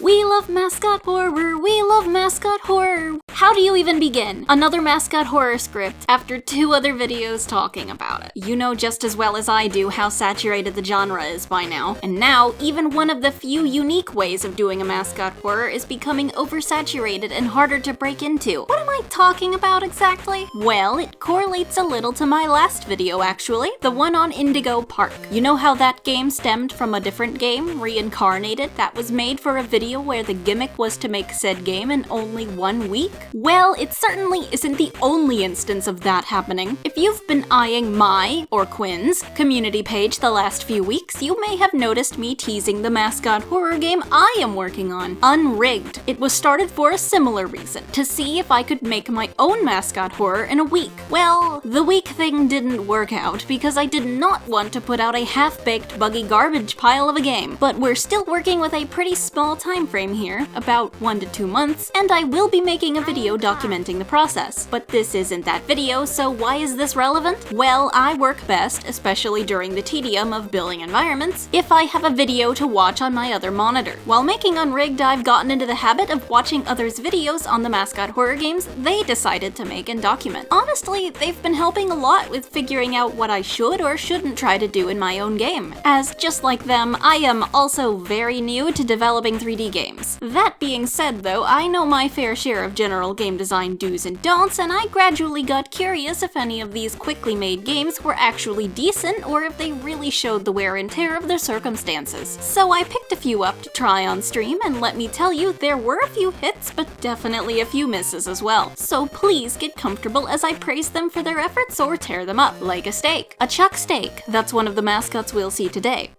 We love Mascot horror, we love Mascot horror. How do you even begin another Mascot horror script after 2 other videos talking about it? You know just as well as I do how saturated the genre is by now. And now, even one of the few unique ways of doing a Mascot horror is becoming oversaturated and harder to break into. What am I talking about exactly? Well, it correlates a little to my last video actually, the one on Indigo Park. You know how that game stemmed from a different game, Reincarnated, that was made for a video where the gimmick was to make said game in only 1 week? Well, it certainly isn't the only instance of that happening. If you've been eyeing my, or Quinn's, community page the last few weeks, you may have noticed me teasing the Mascot horror game I am working on, Unrigged. It was started for a similar reason, to see if I could make my own Mascot horror in a week. Well, the week thing didn't work out because I did not want to put out a half-baked buggy garbage pile of a game, but we're still working with a pretty small time frame here, about 1 to 2 months, and I will be making a video documenting the process. But this isn't that video, so why is this relevant? Well, I work best, especially during the tedium of building environments, if I have a video to watch on my other monitor. While making Unrigged, I've gotten into the habit of watching others' videos on the Mascot horror games they decided to make and document. Honestly, they've been helping a lot with figuring out what I should or shouldn't try to do in my own game, as just like them, I am also very new to developing 3D games. That being said though, I know my fair share of general game design do's and don'ts, and I gradually got curious if any of these quickly made games were actually decent or if they really showed the wear and tear of their circumstances. So I picked a few up to try on stream, and let me tell you, there were a few hits, but definitely a few misses as well. So please get comfortable as I praise them for their efforts or tear them up, like a steak. A chuck steak, that's one of the mascots we'll see today.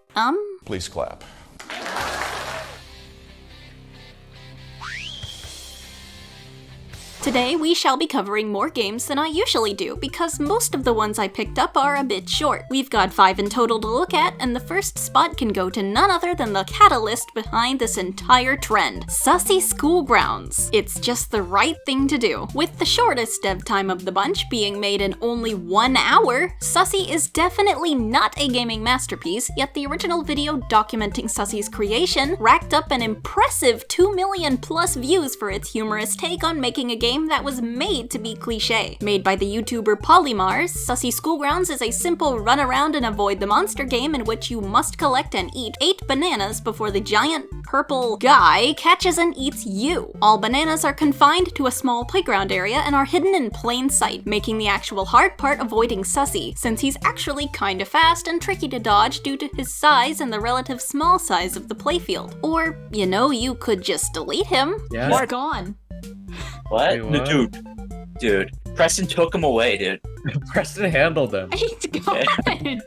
Please clap. Today, we shall be covering more games than I usually do, because most of the ones I picked up are a bit short. We've got 5 in total to look at, and the first spot can go to none other than the catalyst behind this entire trend, Sussy Schoolgrounds. It's just the right thing to do. With the shortest dev time of the bunch being made in only 1 hour, Sussy is definitely not a gaming masterpiece, yet the original video documenting Sussy's creation racked up an impressive 2 million plus views for its humorous take on making a game that was made to be cliché. Made by the YouTuber Polymars, Sussy Schoolgrounds is a simple run around and avoid the monster game in which you must collect and eat 8 bananas before the giant purple guy catches and eats you. All bananas are confined to a small playground area and are hidden in plain sight, making the actual hard part avoiding Sussy, since he's actually kinda fast and tricky to dodge due to his size and the relative small size of the playfield. Or, you know, you could just delete him. Yeah. He's gone. What? Wait, what? No, dude. Preston took him away, dude. Preston handled them. He's gone.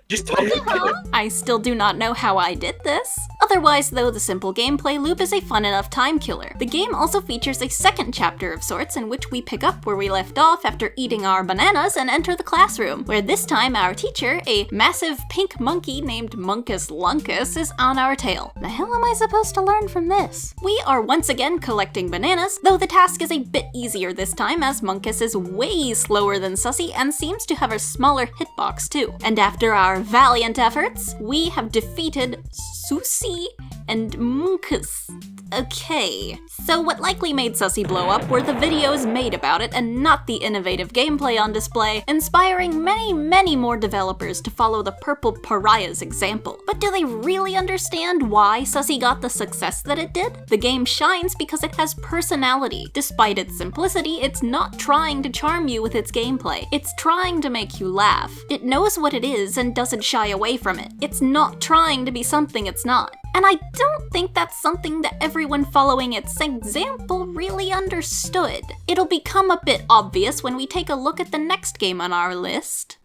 Just told him to. I still do not know how I did this. Otherwise though, the simple gameplay loop is a fun enough time killer. The game also features a second chapter of sorts in which we pick up where we left off after eating our bananas and enter the classroom, where this time our teacher, a massive pink monkey named Munkus Lunkus, is on our tail. The hell am I supposed to learn from this? We are once again collecting bananas, though the task is a bit easier this time as Munkus is way slower than Sussy and seems to have a smaller hitbox too. And after our valiant efforts, we have defeated Sussy and Munkus. Okay, so what likely made Sussy blow up were the videos made about it and not the innovative gameplay on display, inspiring many more developers to follow the Purple Pariah's example. But do they really understand why Sussy got the success that it did? The game shines because it has personality. Despite its simplicity, it's not trying to charm you with its gameplay. It's trying to make you laugh. It knows what it is and doesn't shy away from it. It's not trying to be something it's not. And I don't think that's something that everyone following its example really understood. It'll become a bit obvious when we take a look at the next game on our list.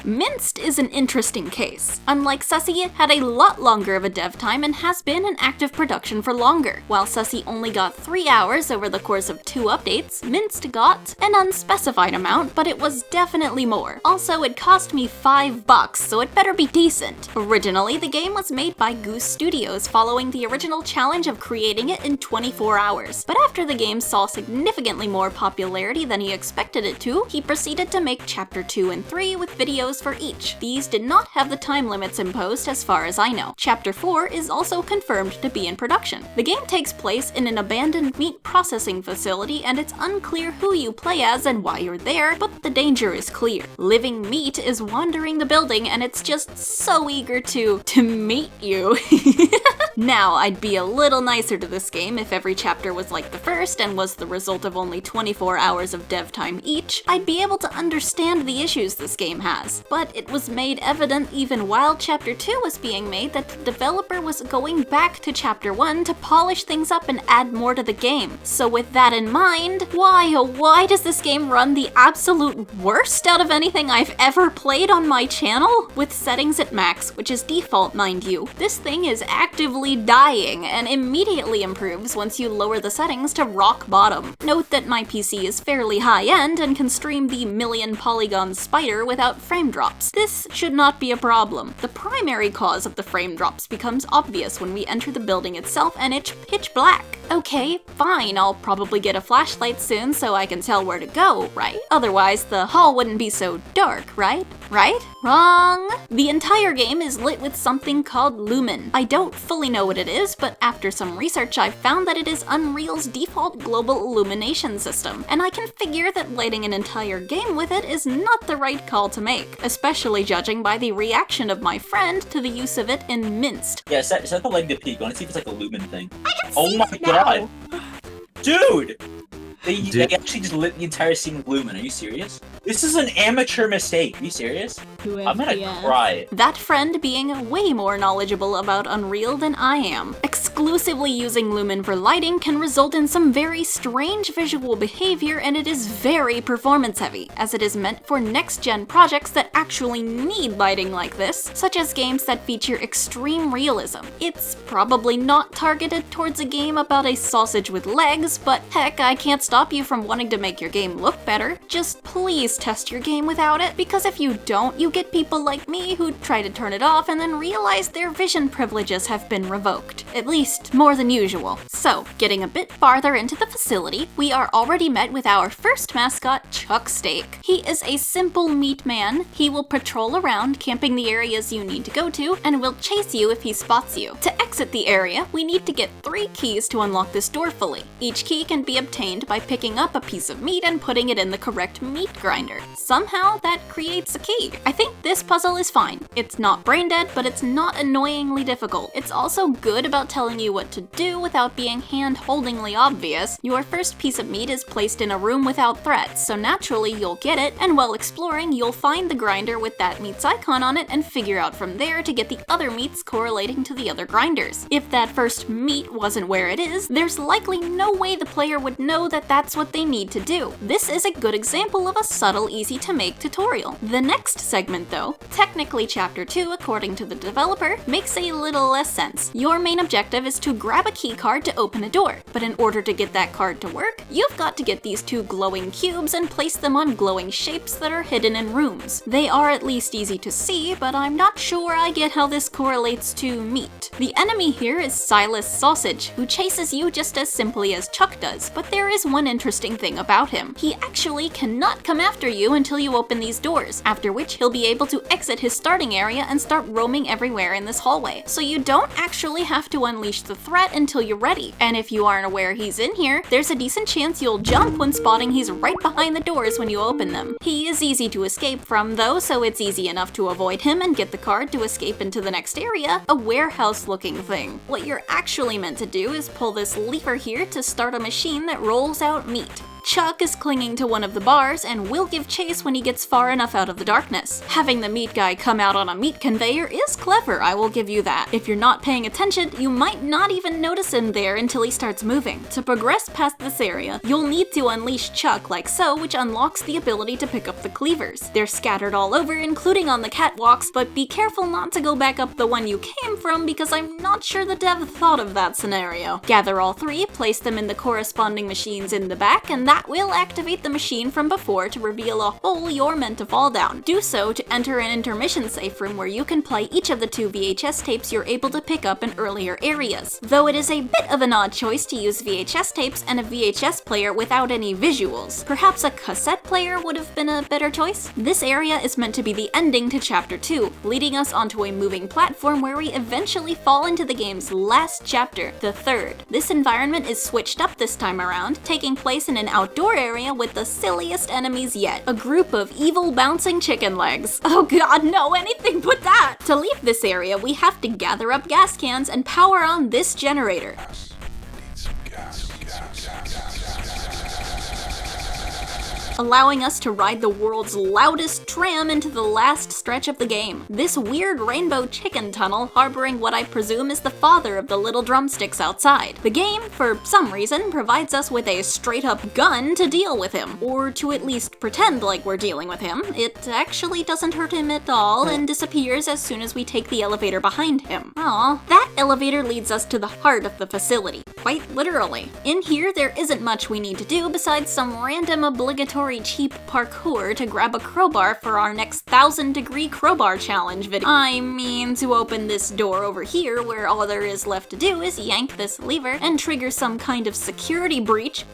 Minced is an interesting case. Unlike Sussy, it had a lot longer of a dev time and has been in active production for longer. While Sussy only got 3 hours over the course of 2 updates, Minced got an unspecified amount, but it was definitely more. Also, it cost me $5, so it better be decent. Originally, the game was made by Goose Studios following the original challenge of creating it in 24 hours. But after the game saw significantly more popularity than he expected it to, he proceeded to make Chapter 2 and 3 with videos videos for each. These did not have the time limits imposed as far as I know. Chapter 4 is also confirmed to be in production. The game takes place in an abandoned meat processing facility, and it's unclear who you play as and why you're there, but the danger is clear. Living meat is wandering the building, and it's just so eager to meet you. Now, I'd be a little nicer to this game if every chapter was like the first and was the result of only 24 hours of dev time each. I'd be able to understand the issues this game has. But it was made evident even while Chapter 2 was being made that the developer was going back to Chapter 1 to polish things up and add more to the game. So with that in mind, why oh why does this game run the absolute worst out of anything I've ever played on my channel? With settings at max, which is default mind you, this thing is actively dying and immediately improves once you lower the settings to rock bottom. Note that my PC is fairly high-end and can stream the million polygon spider without frame drops. This should not be a problem. The primary cause of the frame drops becomes obvious when we enter the building itself and it's pitch black. Okay, fine, I'll probably get a flashlight soon so I can tell where to go, right? Otherwise, the hall wouldn't be so dark, right? Right? Wrong! The entire game is lit with something called lumen. I don't fully know what it is, but after some research I found that it is Unreal's default global illumination system, and I can figure that lighting an entire game with it is not the right call to make, especially judging by the reaction of my friend to the use of it in Minced. Yeah, set the leg to peek. I want to see if it's like a lumen thing. I can Oh see my it now. god! Dude! They actually just lit the entire scene with lumen. Are you serious? This is an amateur mistake. Are you serious? I'm gonna cry. That friend being way more knowledgeable about Unreal than I am. Exclusively using lumen for lighting can result in some very strange visual behavior, and it is very performance heavy, as it is meant for next-gen projects that actually need lighting like this, such as games that feature extreme realism. It's probably not targeted towards a game about a sausage with legs, but heck, I can't stop you from wanting to make your game look better. Just please test your game without it, because if you don't, you get people like me who try to turn it off and then realize their vision privileges have been revoked. At least, more than usual. So, getting a bit farther into the facility, we are already met with our first mascot, Chuck Steak. He is a simple meat man. He will patrol around, camping the areas you need to go to, and will chase you if he spots you. To exit the area, we need to get 3 keys to unlock this door fully. Each key can be obtained by picking up a piece of meat and putting it in the correct meat grinder. Somehow, that creates a key. I think this puzzle is fine. It's not brain dead, but it's not annoyingly difficult. It's also good about telling you what to do without being hand-holdingly obvious. Your first piece of meat is placed in a room without threats, so naturally you'll get it, and while exploring, you'll find the grinder with that meat's icon on it and figure out from there to get the other meats correlating to the other grinders. If that first meat wasn't where it is, there's likely no way the player would know that that's what they need to do. This is a good example of a subtle, easy-to-make tutorial. The next segment, though, technically Chapter 2, according to the developer, makes a little less sense. Your main objective is to grab a key card to open a door, but in order to get that card to work, you've got to get these 2 glowing cubes and place them on glowing shapes that are hidden in rooms. They are at least easy to see, but I'm not sure I get how this correlates to meat. The enemy here is Silas Sausage, who chases you just as simply as Chuck does, but there is one interesting thing about him. He actually cannot come after you until you open these doors, after which he'll be able to exit his starting area and start roaming everywhere in this hallway. So you don't actually have to unleash the threat until you're ready. And if you aren't aware he's in here, there's a decent chance you'll jump when spotting he's right behind the doors when you open them. He is easy to escape from though, so it's easy enough to avoid him and get the card to escape into the next area, a warehouse looking thing. What you're actually meant to do is pull this lever here to start a machine that rolls out meat. Chuck is clinging to one of the bars and will give chase when he gets far enough out of the darkness. Having the meat guy come out on a meat conveyor is clever, I will give you that. If you're not paying attention, you might not even notice him there until he starts moving. To progress past this area, you'll need to unleash Chuck like so, which unlocks the ability to pick up the cleavers. They're scattered all over, including on the catwalks, but be careful not to go back up the one you came from because I'm not sure the dev thought of that scenario. Gather all 3, place them in the corresponding machines in the back, and That will activate the machine from before to reveal a hole you're meant to fall down. Do so to enter an intermission safe room where you can play each of the 2 VHS tapes you're able to pick up in earlier areas. Though it is a bit of an odd choice to use VHS tapes and a VHS player without any visuals. Perhaps a cassette player would have been a better choice? This area is meant to be the ending to Chapter 2, leading us onto a moving platform where we eventually fall into the game's last chapter, the 3rd. This environment is switched up this time around, taking place in an outdoor area with the silliest enemies yet, a group of evil bouncing chicken legs. Oh god, no, anything but that! To leave this area, we have to gather up gas cans and power on this generator. Allowing us to ride the world's loudest tram into the last stretch of the game. This weird rainbow chicken tunnel harboring what I presume is the father of the little drumsticks outside. The game, for some reason, provides us with a straight-up gun to deal with him, or to at least pretend like we're dealing with him. It actually doesn't hurt him at all and disappears as soon as we take the elevator behind him. Aw, that elevator leads us to the heart of the facility, quite literally. In here, there isn't much we need to do besides some random obligatory cheap parkour to grab a crowbar for our next 1000-degree crowbar challenge video. I mean, to open this door over here where all there is left to do is yank this lever and trigger some kind of security breach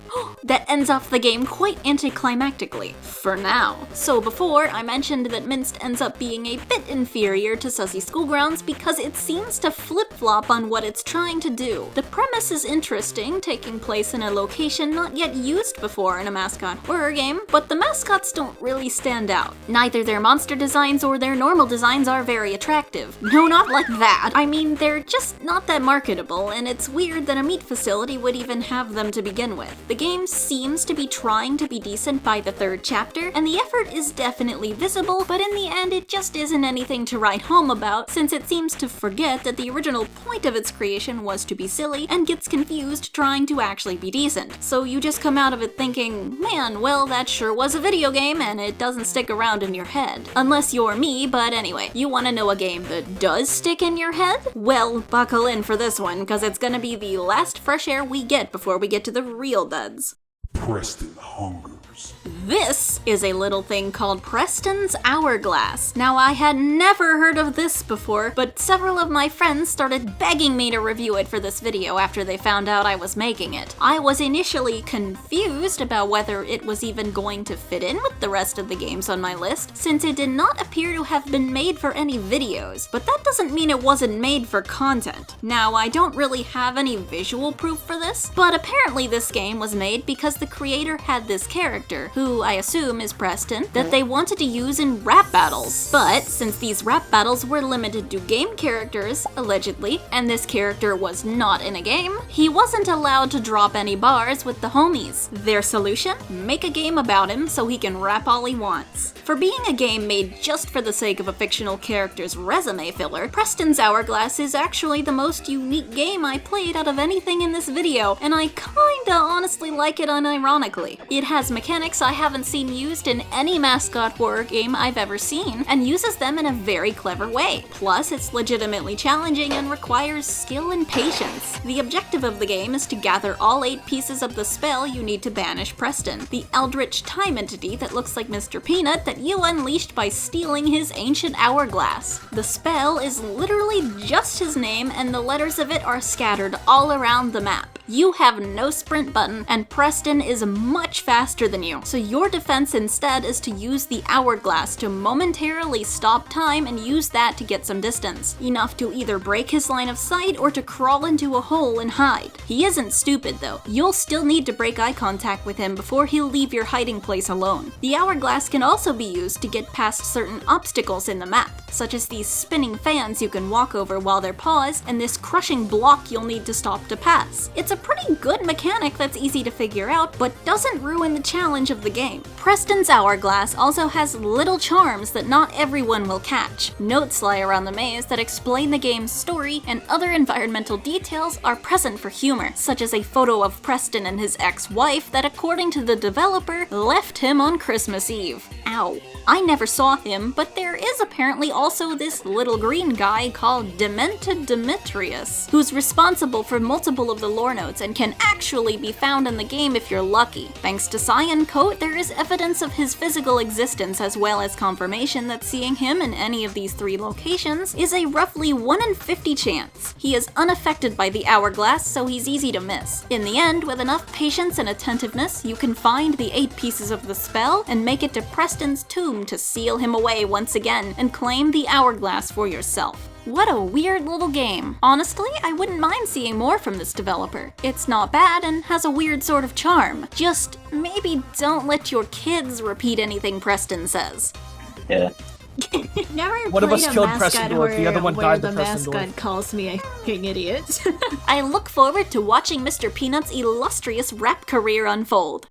that ends off the game quite anticlimactically. For now. So before, I mentioned that Minced ends up being a bit inferior to Sussy Schoolgrounds because it seems to flip-flop on what it's trying to do. The premise is interesting, taking place in a location not yet used before in a Mascot horror game, but the mascots don't really stand out. Neither their monster designs or their normal designs are very attractive. No, not like that. I mean, they're just not that marketable, and it's weird that a meat facility would even have them to begin with. The game seems to be trying to be decent by the 3rd chapter, and the effort is definitely visible, but in the end it just isn't anything to write home about, since it seems to forget that the original point of its creation was to be silly, and gets confused trying to actually be decent. So you just come out of it thinking, man, well, that sure was a video game and it doesn't stick around in your head. Unless you're me, but anyway, you want to know a game that does stick in your head? Well, buckle in for this one, because it's gonna be the last fresh air we get before we get to the real duds. Preston hungers. This is a little thing called Preston's Hourglass. Now, I had never heard of this before, but several of my friends started begging me to review it for this video after they found out I was making it. I was initially confused about whether it was even going to fit in with the rest of the games on my list, since it did not appear to have been made for any videos, but that doesn't mean it wasn't made for content. Now, I don't really have any visual proof for this, but apparently this game was made because the creator had this character, who I assume is Preston, that they wanted to use in rap battles. But since these rap battles were limited to game characters, allegedly, and this character was not in a game, he wasn't allowed to drop any bars with the homies. Their solution? Make a game about him so he can rap all he wants. For being a game made just for the sake of a fictional character's resume filler, Preston's Hourglass is actually the most unique game I played out of anything in this video, and I kinda honestly like it unironically. It has mechanics I haven't seen used in any Mascot horror game I've ever seen, and uses them in a very clever way. Plus, it's legitimately challenging and requires skill and patience. The objective of the game is to gather all 8 pieces of the spell you need to banish Preston, the eldritch time entity that looks like Mr. Peanut that you unleashed by stealing his ancient hourglass. The spell is literally just his name, and the letters of it are scattered all around the map. You have no sprint button, and Preston is much faster than you, so your defense instead is to use the hourglass to momentarily stop time and use that to get some distance, enough to either break his line of sight or to crawl into a hole and hide. He isn't stupid though. You'll still need to break eye contact with him before he'll leave your hiding place alone. The hourglass can also be used to get past certain obstacles in the map, such as these spinning fans you can walk over while they're paused, and this crushing block you'll need to stop to pass. It's a pretty good mechanic that's easy to figure out, but doesn't ruin the challenge of the game. Preston's Hourglass also has little charms that not everyone will catch. Notes lie around the maze that explain the game's story, and other environmental details are present for humor, such as a photo of Preston and his ex-wife that, according to the developer, left him on Christmas Eve. Ow. I never saw him, but there is apparently also this little green guy called Demented Demetrius, who's responsible for multiple of the lore notes notes and can actually be found in the game if you're lucky. Thanks to Cyan Coat, there is evidence of his physical existence as well as confirmation that seeing him in any of these 3 locations is a roughly 1 in 50 chance. He is unaffected by the Hourglass, so he's easy to miss. In the end, with enough patience and attentiveness, you can find the 8 pieces of the spell and make it to Preston's tomb to seal him away once again and claim the Hourglass for yourself. What a weird little game. Honestly, I wouldn't mind seeing more from this developer. It's not bad and has a weird sort of charm. Just maybe don't let your kids repeat anything Preston says. Yeah. Never One of played us a killed mascot Preston, the other one where died the to Preston. mascot calls me a f***ing idiot. I look forward to watching Mr. Peanut's illustrious rap career unfold.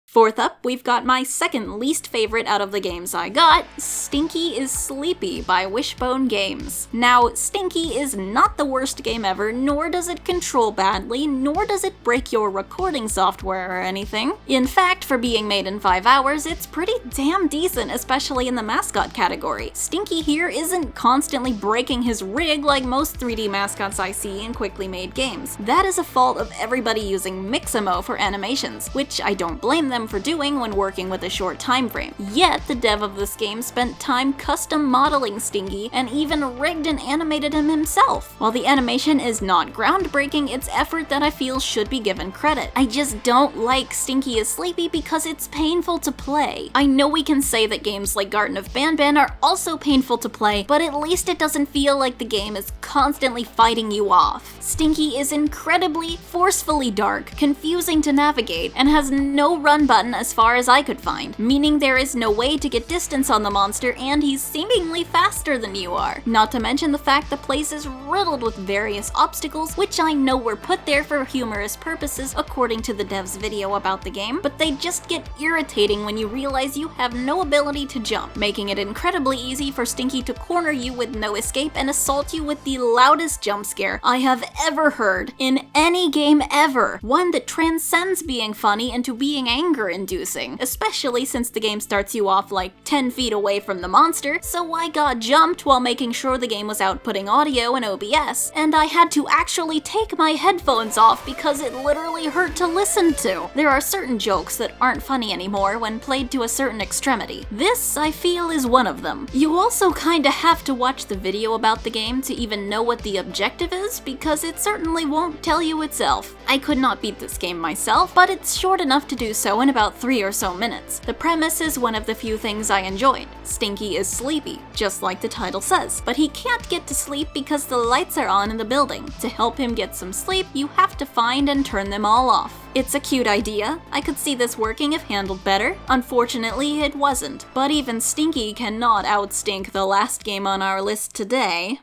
Fourth up, we've got my second least favorite out of the games I got, Stinky is Sleepy by Wishbone Games. Now, Stinky is not the worst game ever, nor does it control badly, nor does it break your recording software or anything. In fact, for being made in 5 hours, it's pretty damn decent, especially in the mascot category. Stinky here isn't constantly breaking his rig like most 3D mascots I see in quickly made games. That is a fault of everybody using Mixamo for animations, which I don't blame them for doing when working with a short time frame. Yet, the dev of this game spent time custom modeling Stinky and even rigged and animated him himself. While the animation is not groundbreaking, it's effort that I feel should be given credit. I just don't like Stinky is Sleepy because it's painful to play. I know we can say that games like Garden of Banban are also painful to play, but at least it doesn't feel like the game is constantly fighting you off. Stinky is incredibly, forcefully dark, confusing to navigate, and has no run button as far as I could find, meaning there is no way to get distance on the monster and he's seemingly faster than you are. Not to mention the fact the place is riddled with various obstacles, which I know were put there for humorous purposes according to the dev's video about the game, but they just get irritating when you realize you have no ability to jump, making it incredibly easy for Stinky to corner you with no escape and assault you with the loudest jump scare I have ever heard in any game ever, one that transcends being funny into being anger-inducing, especially since the game starts you off like 10 feet away from the monster, so I got jumped while making sure the game was outputting audio in OBS, and I had to actually take my headphones off because it literally hurt to listen to. There are certain jokes that aren't funny anymore when played to a certain extremity. This, I feel, is one of them. You also kinda have to watch the video about the game to even know what the objective is, because it certainly won't tell you itself. I could not beat this game myself, but it's short enough to do so in about 3 or so minutes. The premise is one of the few things I enjoyed. Stinky is sleepy, just like the title says, but he can't get to sleep because the lights are on in the building. To help him get some sleep, you have to find and turn them all off. It's a cute idea. I could see this working if handled better. Unfortunately, it wasn't. But even Stinky cannot outstink the last game on our list today.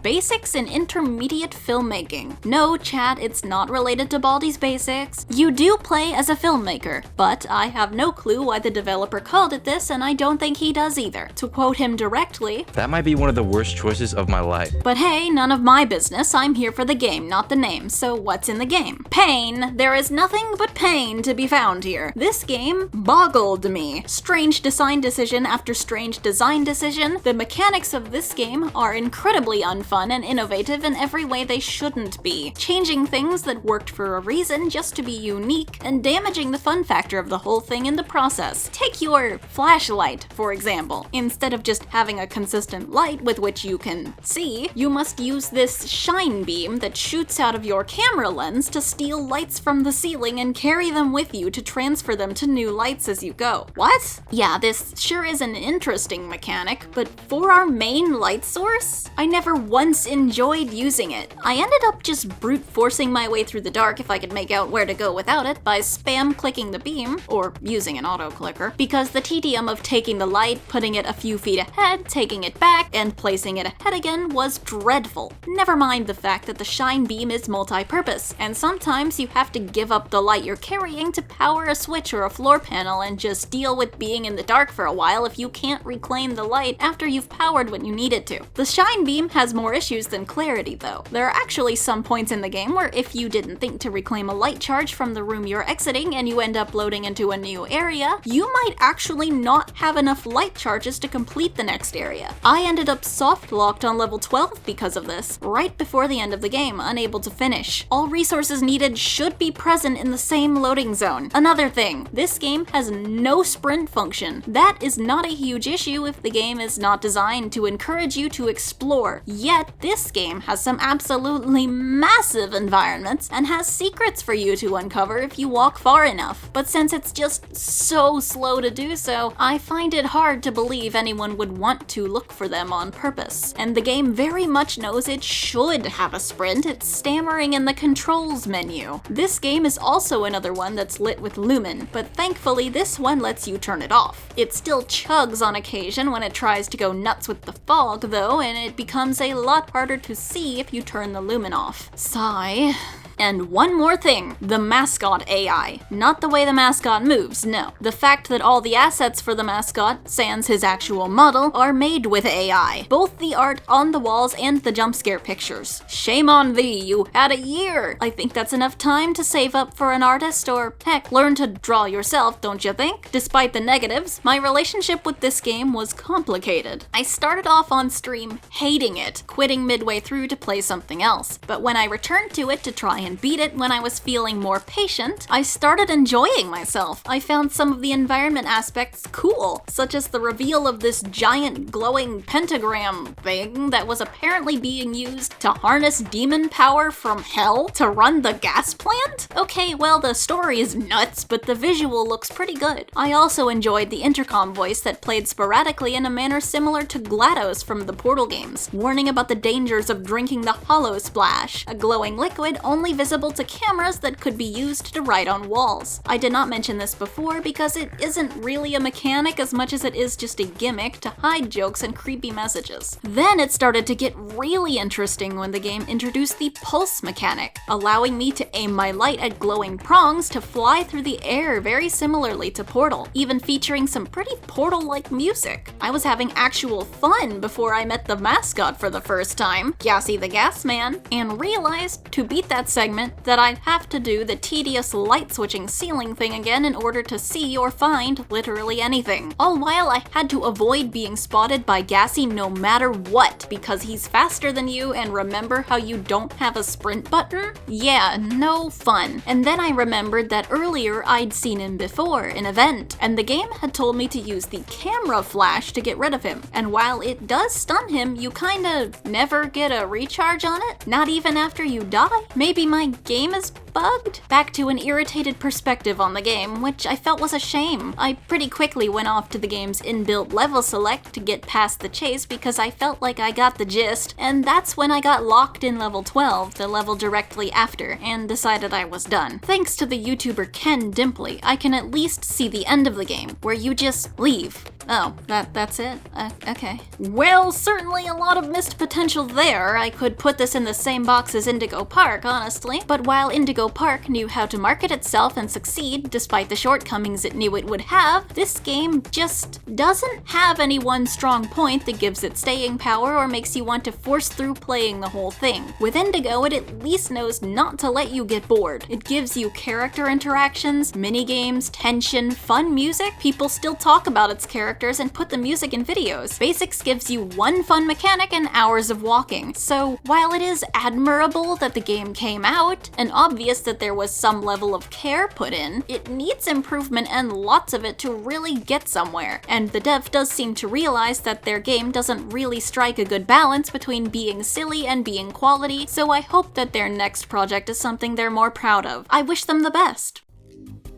Basics in Intermediate Filmmaking. No, chat, it's not related to Baldi's Basics. You do play as a filmmaker, but I have no clue why the developer called it this, and I don't think he does either. To quote him directly, "That might be one of the worst choices of my life." But hey, none of my business. I'm here for the game, not the name. So what's in the game? Pain. There is nothing but pain to be found here. This game boggled me. Strange design decision after strange design decision. The mechanics of this game are incredibly unfun and innovative in every way they shouldn't be. Changing things that worked for a reason just to be unique, and damaging the fun factor of the whole thing in the process. Take your flashlight, for example. Instead of just having a consistent light with which you can see, you must use this shine beam that shoots out of your camera lens to steal lights from the ceiling and carry them with you to transfer them to new lights as you go. What? Yeah, this sure is an interesting mechanic, but for our main light source, I never once enjoyed using it. I ended up just brute forcing my way through the dark if I could make out where to go without it by spam clicking the beam, or using an auto clicker, because the tedium of taking the light, putting it a few feet ahead, taking it back, and placing it ahead again was dreadful. Never mind the fact that the shine beam is multi-purpose, and sometimes you have to give up the light you're carrying to power a switch or a floor panel and just deal with being in the dark for a while if you can't reclaim the light after you've powered what you needed to. The shine beam has more more issues than clarity, though. There are actually some points in the game where if you didn't think to reclaim a light charge from the room you're exiting and you end up loading into a new area, you might actually not have enough light charges to complete the next area. I ended up soft-locked on level 12 because of this, right before the end of the game, unable to finish. All resources needed should be present in the same loading zone. Another thing, this game has no sprint function. That is not a huge issue if the game is not designed to encourage you to explore. Yet, this game has some absolutely massive environments and has secrets for you to uncover if you walk far enough. But since it's just so slow to do so, I find it hard to believe anyone would want to look for them on purpose. And the game very much knows it should have a sprint. It's stammering in the controls menu. This game is also another one that's lit with lumen, but thankfully this one lets you turn it off. It still chugs on occasion when it tries to go nuts with the fog though, and it becomes a lot harder to see if you turn the lumen off. Sigh. And one more thing, the Mascot AI. Not the way the mascot moves, no. The fact that all the assets for the mascot, sans his actual model, are made with AI. Both the art on the walls and the jump scare pictures. Shame on thee, you had a year! I think that's enough time to save up for an artist, or heck, learn to draw yourself, don't you think? Despite the negatives, my relationship with this game was complicated. I started off on stream hating it, quitting midway through to play something else. But when I returned to it to try and beat it when I was feeling more patient, I started enjoying myself. I found some of the environment aspects cool, such as the reveal of this giant glowing pentagram thing that was apparently being used to harness demon power from hell to run the gas plant? Okay, well, the story is nuts, but the visual looks pretty good. I also enjoyed the intercom voice that played sporadically in a manner similar to GLaDOS from the Portal games, warning about the dangers of drinking the Hollow Splash, a glowing liquid only visible to cameras that could be used to write on walls. I did not mention this before because it isn't really a mechanic as much as it is just a gimmick to hide jokes and creepy messages. Then it started to get really interesting when the game introduced the pulse mechanic, allowing me to aim my light at glowing prongs to fly through the air very similarly to Portal, even featuring some pretty Portal-like music. I was having actual fun before I met the mascot for the first time, Gassy the Gas Man, and realized to beat that segment that I'd have to do the tedious light switching ceiling thing again in order to see or find literally anything. All while I had to avoid being spotted by Gassy no matter what because he's faster than you, and remember how you don't have a sprint button? Yeah, no fun. And then I remembered that earlier I'd seen him before, in Event, and the game had told me to use the camera flash to get rid of him. And while it does stun him, you kinda never get a recharge on it, not even after you die. Maybe my game is bugged? Back to an irritated perspective on the game, which I felt was a shame. I pretty quickly went off to the game's inbuilt level select to get past the chase because I felt like I got the gist, and that's when I got locked in level 12, the level directly after, and decided I was done. Thanks to the YouTuber Ken Dimpley, I can at least see the end of the game, where you just leave. Oh, that's it? Okay. Well, certainly a lot of missed potential there. I could put this in the same box as Indigo Park, honestly. But while Indigo Park knew how to market itself and succeed, despite the shortcomings it knew it would have, this game just doesn't have any one strong point that gives it staying power or makes you want to force through playing the whole thing. With Indigo, it at least knows not to let you get bored. It gives you character interactions, minigames, tension, fun music. People still talk about its characters and put the music in videos. Basics gives you one fun mechanic and hours of walking. So while it is admirable that the game came out, and obvious that there was some level of care put in, it needs improvement and lots of it to really get somewhere. And the dev does seem to realize that their game doesn't really strike a good balance between being silly and being quality, so I hope that their next project is something they're more proud of. I wish them the best.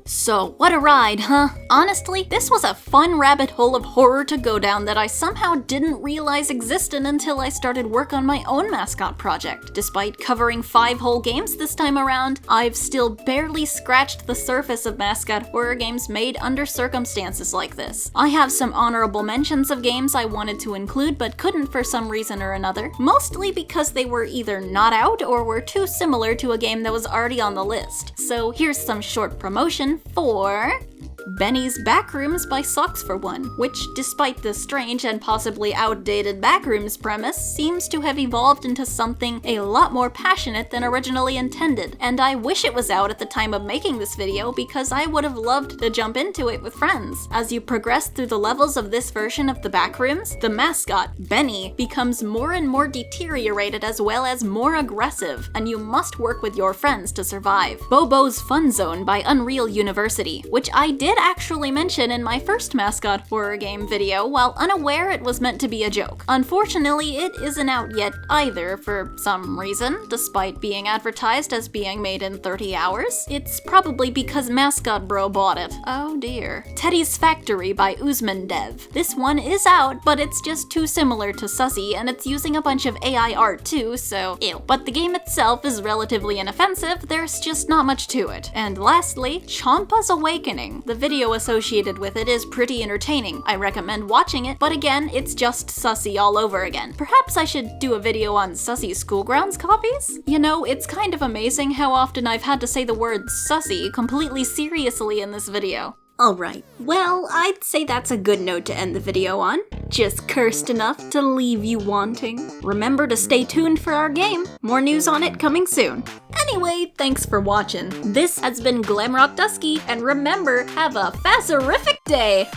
So, what a ride, huh? Honestly, this was a fun rabbit hole of horror to go down that I somehow didn't realize existed until I started work on my own Mascot project. Despite covering 5 whole games this time around, I've still barely scratched the surface of Mascot horror games made under circumstances like this. I have some honorable mentions of games I wanted to include but couldn't for some reason or another, mostly because they were either not out or were too similar to a game that was already on the list. So here's some short promotion for Benny's Backrooms by Socks for one, which, despite the strange and possibly outdated Backrooms premise, seems to have evolved into something a lot more passionate than originally intended, and I wish it was out at the time of making this video because I would have loved to jump into it with friends. As you progress through the levels of this version of the Backrooms, the mascot, Benny, becomes more and more deteriorated as well as more aggressive, and you must work with your friends to survive. Bobo's Fun Zone by Unreal University, which I did actually mention in my first Mascot horror game video while unaware it was meant to be a joke. Unfortunately, it isn't out yet either for some reason, despite being advertised as being made in 30 hours. It's probably because Mascot Bro bought it. Oh dear. Teddy's Factory by Usman Dev. This one is out, but it's just too similar to Sussy, and it's using a bunch of AI art too, so ew. But the game itself is relatively inoffensive, there's just not much to it. And lastly, Chompa's Awakening. The video associated with it is pretty entertaining. I recommend watching it, but again, it's just Sussy all over again. Perhaps I should do a video on Sussy Schoolgrounds copies? You know, it's kind of amazing how often I've had to say the word Sussy completely seriously in this video. Alright, well, I'd say that's a good note to end the video on. Just cursed enough to leave you wanting. Remember to stay tuned for our game. More news on it coming soon. Anyway, thanks for watching. This has been Glamrock Dusky, and remember, have a fasserific day!